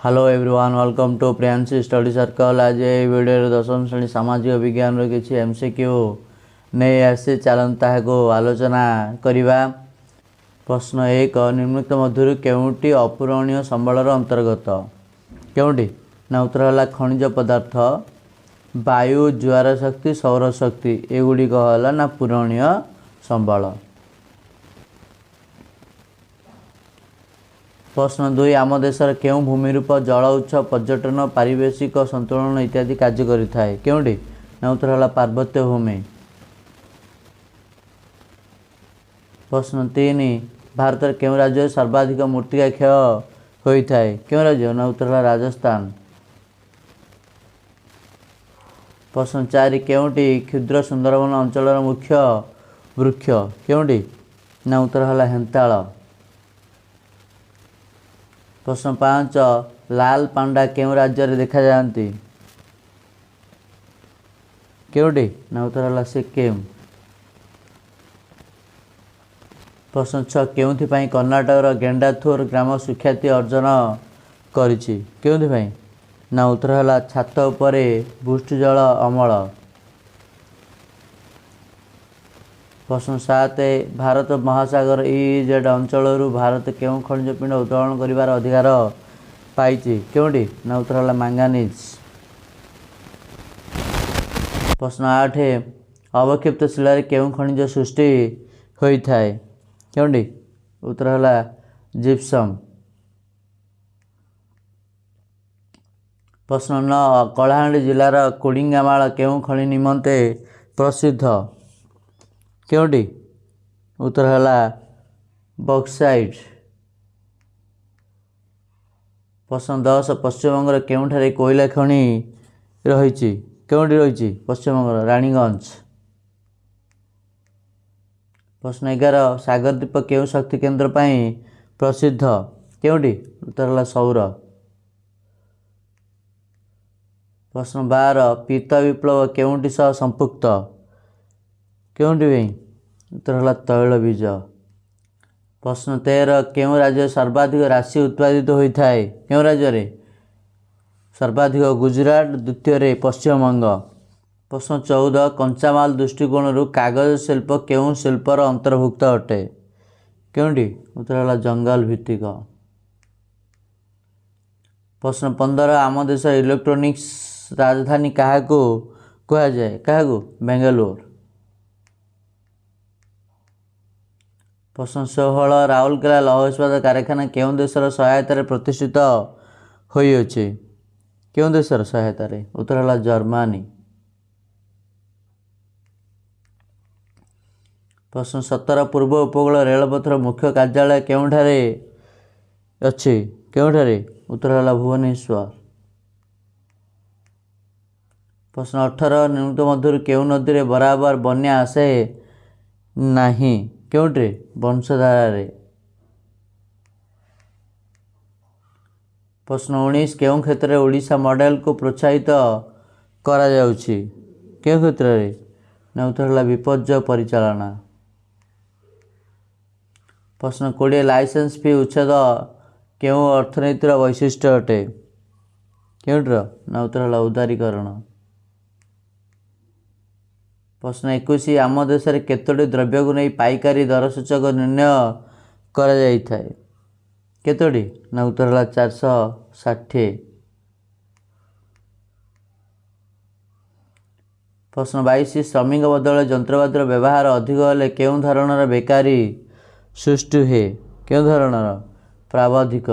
Hello everyone welcome to Priyanshi study circle. आज ये video दशम श्रेणी सामाजिक विज्ञान किसी एमसीक्यू नहीं आसी चलता आलोचना करवा। प्रश्न एक, निम्नलिखित मध्य केउटी अपूरणीय संबलर अंतर्गत केउटी ना उत्तर है खनिज पदार्थ, वायु, ज्वार शक्ति, सौर शक्ति एगुड़िक है ना पूरणीय संबल। प्रश्न 2, आम देशर केउ भूमिरूप जल उत्स पर्यटन पारिवेशिक संतुलन इत्यादि कार्य करिथाए केउटी ना उत्तर है पार्वत्य भूमि। प्रश्न 3, भारत केउ राज्य सर्वाधिक मृत्तिका क्षय होता है केउ राज्य ना उत्तर है राजस्थान। प्रश्न 4, केउटी क्षुद्र सुंदरवन अंचल मुख्य वृक्ष केउटी ना उत्तर है हेंताल। प्रश्न 5, लाल पांडा केउ राज्य रे देखा जाती केउटी ना उत्तर है सिक्किम। प्रश्न 6, केउथि कर्नाटकर गेंडाथुर ग्राम सुख्याति अर्जन करिछि केउथि ना उत्तर है छात उपरे भूष्टजल अमल। प्रश्न 7, भारत महासागर इजेड अंचल भारत केउ खनिज पिंड उत्तोलन करिवार अधिकार पाइछि केउटी ना उत्तर है मैंगानीज। प्रश्न 8, अवक्षिप्त शिला केउ खनिज सृष्टि होता है केउटी उत्तर है जिप्सम। प्रश्न 9, कलाहांडी जिलार कोडिंगामाल केउ खनि निमंते प्रसिद्ध केउटी उत्तर है बक्साइट। प्रश्न 10, पश्चिमबंग केउठारे कोयला खनि रही केउठी रही पश्चिमबंग रानीगंज। प्रश्न 11, सागरद्वीप केउ शक्ति केन्द्र प्रसिद्ध केउठी उत्तर है सौर। प्रश्न 12, पीत विप्लव केउठी सह संपुक्त केउठी उत्तर है तैलबीज। प्रश्न 13, केउ राज्य सर्वाधिक राशि उत्पादित होता है केउ राज्य रे सर्वाधिक गुजरात, द्वितीय पश्चिमबंग। प्रश्न 14, कंचामाल दृष्टिकोण कागज शिल्प केउ शिल्पर अंतर्भुक्त अटे केउठी उत्तर है जंगल भित्तिक। प्रश्न 15, आम देश इलेक्ट्रोनिक्स राजधानी क्या कहुए क्या बेंगलोर। प्रश्न 16, राउरकेला लौह इस्पात कारखाना केउ देशर सहायतार प्रतिष्ठित होइछि केउ देशर सहायतार उत्तर है जर्मनी। प्रश्न 17, पूर्व उपकूल रेलपथर मुख्य कार्यालय केउठारे अछि केउठारे उत्तर है भुवनेश्वर। प्रश्न 18, निम्नलिखित मध्य केउ नदी रे बराबर बन्या आसे नाही केउठे वंशधारा रे। प्रश्न 19, केउ क्षेत्र में ओडिशा मॉडल को प्रोत्साहित करा जाउछि केउ क्षेत्र रे ना उत्तर है विपर्य परिचालना। प्रश्न 20, लाइसेंस फी उच्छेद केउ अर्थनीतिर वैशिष्ट्य अटे केउटर ना उत्तर है उदारीकरण। प्रश्न 21, आम देश में केतोटी द्रव्य को नहीं पाइकारी दर सूचक निर्णय करा जाइथाए केतोटी ना उत्तर है 460। प्रश्न 22, श्रमिक बदल यंत्रपातिर व्यवहार अधिक हेले केउ धरणर बेकारी सृष्टि हुए केउ धरणर प्रावधिक।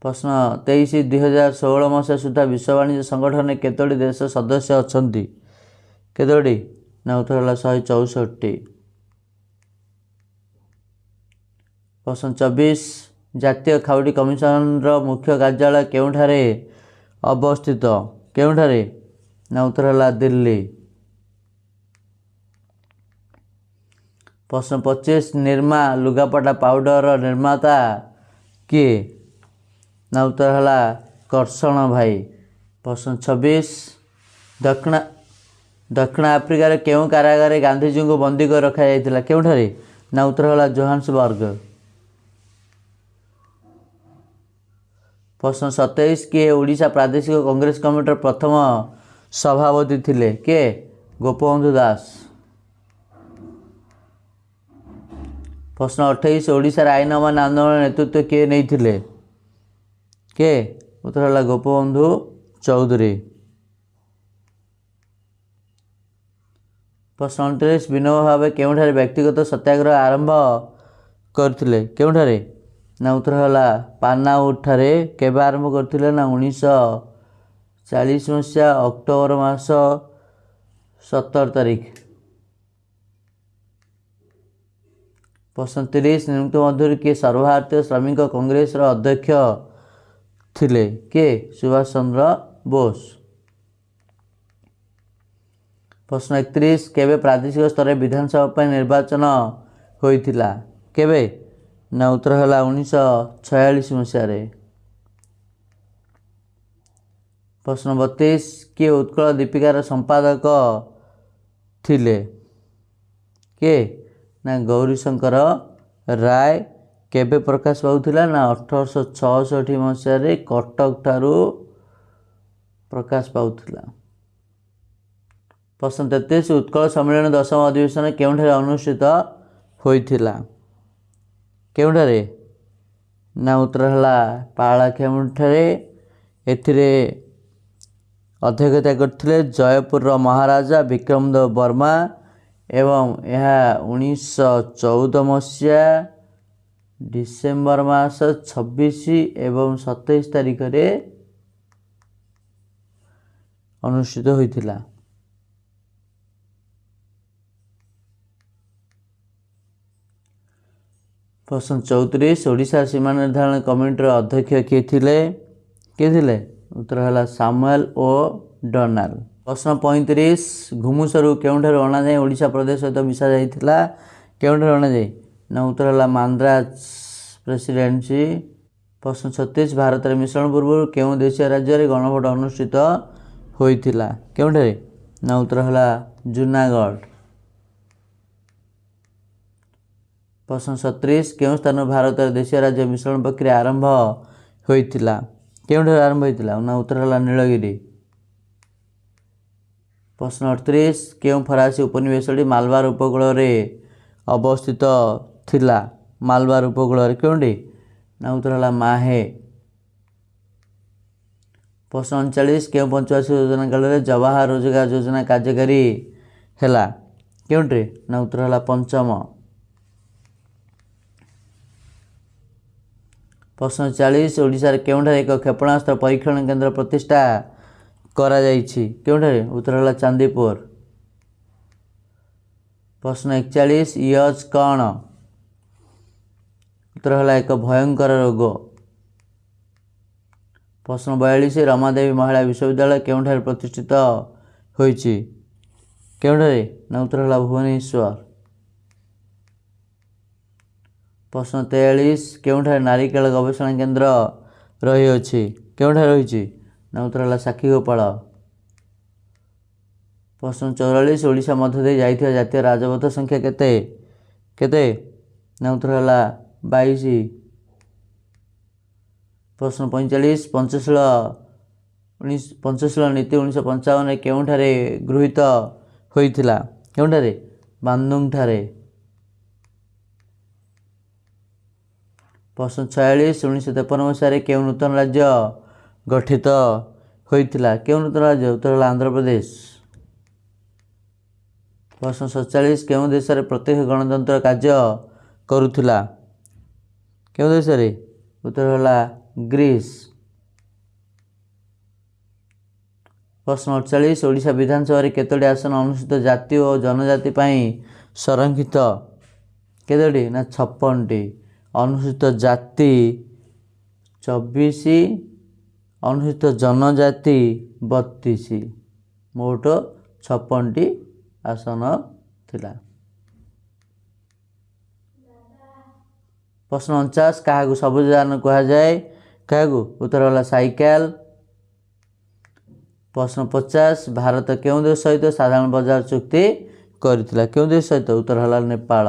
प्रश्न 23, 2016 मसीहा सुधा विश्व वाणिज्य संगठन केतोटी देश सदस्य अछंती केतोटी ना उत्तर है 164। प्रश्न 24, जातीय खाउटी कमिशन मुख्य कार्यालय केउठारे अवस्थित केउठारे ना उत्तर है दिल्ली। प्रश्न 25, निर्मा लुगापटा पाउडर निर्माता किए ना उत्तर है कर्षण भाई। प्रश्न 26, दक्षिण आफ्रिकार केउ कारागार गांधीजी को बंदी कर रखा जाइथिला केउठारे ना उत्तर है जोहान्सबर्ग। प्रश्न 27 किए ओडिशा प्रादेशिक कांग्रेस कमिटर प्रथम सभापति थिले किए गोपबंधु दास। प्रश्न 28 ओडिशा आईन अमान आंदोलन नेतृत्व किए नहीं थिले किए उत्तर है गोपबंधु चौधरी। प्रश्न 29 विनोबा भावे केउठारे व्यक्तिगत सत्याग्रह आरंभ करथिले केउठारे ना उत्तर है पानाउर ठारे केबे आरंभ करथिले ना 1940 मसीहा अक्टोबर मास 17 तारिख। प्रश्न 30 निम्नलिखित मध्य किए सर्वभारतीय श्रमिक कांग्रेस अध्यक्ष थिले किए सुभाष चंद्र बोस। प्रश्न 31 केबे प्रादेशिक स्तर विधानसभा निर्वाचन होइथिला केबे ना उत्तर है 1946 मसीह। प्रश्न 32 किए उत्कल दीपिकार संपादक थिले किए ना गौरीशंकर राय। केबे प्रकाश पाउथिला ना 1866 मसीह कटक ठारू प्रकाश पाउथिला। प्रश्न 33 उत्कल सम्मेलन 10म अधिवेशन केउठारे अनुष्ठित होइथिला केउठारे ना उत्तर है पालाखेमुठारे। एथिरे अध्यक्षता करथिले जयपुर महाराजा विक्रमदेव वर्मा एवं यह 1914 मसीहा डिसेम्बर मास 26 एवं 27 तारिख रे अनुष्ठित होइथिला। प्रश्न 34 ओडिशा सीमा निर्धारण कमिटीर अध्यक्ष किए थिले उत्तर है सामुएल ओ डोनाल्ड। प्रश्न 35 घुमुसरू केउठार अणा जाए ओडिशा प्रदेश सहित मिसा जाइथिला केउठार अणा जाए ना उत्तर है मांद्राज प्रेसिडेंसी। प्रश्न 36 भारत में मिश्रण पूर्व केउं देशीय राज्य रे गणभोट अनुष्ठित होइथिला केउठारे ना उत्तर है जूनागढ़। प्रश्न 37 केउं स्थान भारत देशीय राज्य मिश्रण प्रक्रिया आरंभ होइथिला केउठार आरंभ होइथिला ना उत्तर है नीलगिरी। प्रश्न 38 केउं फरासी उपनिवेशटी मालबार उपकूल रे अवस्थित थिला मालबार उपकूल रे केउंडी ना उत्तर है माहे। प्रश्न 39 केउं पंचवार्षिक योजना काल रे जवाहर रोजगार योजना कार्यकारी हैला केउंटी ना उत्तर है पंचम। प्रश्न 40 ओडिशा केउठारे एक क्षेपणास्त्र परीक्षण केन्द्र प्रतिष्ठा करा जाइछि केउठारे उत्तर है चांदीपुर। प्रश्न 41 यज कौन उत्तर है एक भयंकर रोग। प्रश्न 42 रमादेवी महिला विश्वविद्यालय केउठारे प्रतिष्ठित होइछि केउठारे ना उत्तर है भुवनेश्वर। प्रश्न 43 केउठारे नारिकेल गवेषणा केन्द्र रही अछि केउठारे रहिछि ना उत्तर है साक्षीगोपाल। प्रश्न 44 ओडिशा मध्य दे जाइथिबा जातीय राजपथ संख्या केते केते ना उत्तर है 22। प्रश्न 45 पंचशील नीति 1955 केउठारे गृहीत होइथिला केउठारे बांदुंग ठारे। प्रश्न 46 1953 मसीह केउं नूतन राज्य गठित होइथिला केउं नूतन राज्य उत्तर है आंध्र प्रदेश। प्रश्न 47 केउं देश रे प्रत्यक्ष गणतंत्र कार्य करुथिला केउं देश रे उत्तर है ग्रीस। प्रश्न 48 ओडिशा विधानसभा रे केतोटी आसन अनुसूचित जाति और जनजाति पई संरक्षित केतोटी ना 56टी अनुसूचित जाति 24 अनुसूचित जनजाति 32 मोट 56टी आसन थिला। प्रश्न 49 क्या सबुज यान कह जाए क्या उत्तर है साइकेल। प्रश्न 50 भारत केउं देश सहित साधारण बाजार चुक्ति करथिला केउं देश सहित उत्तर है नेपाल।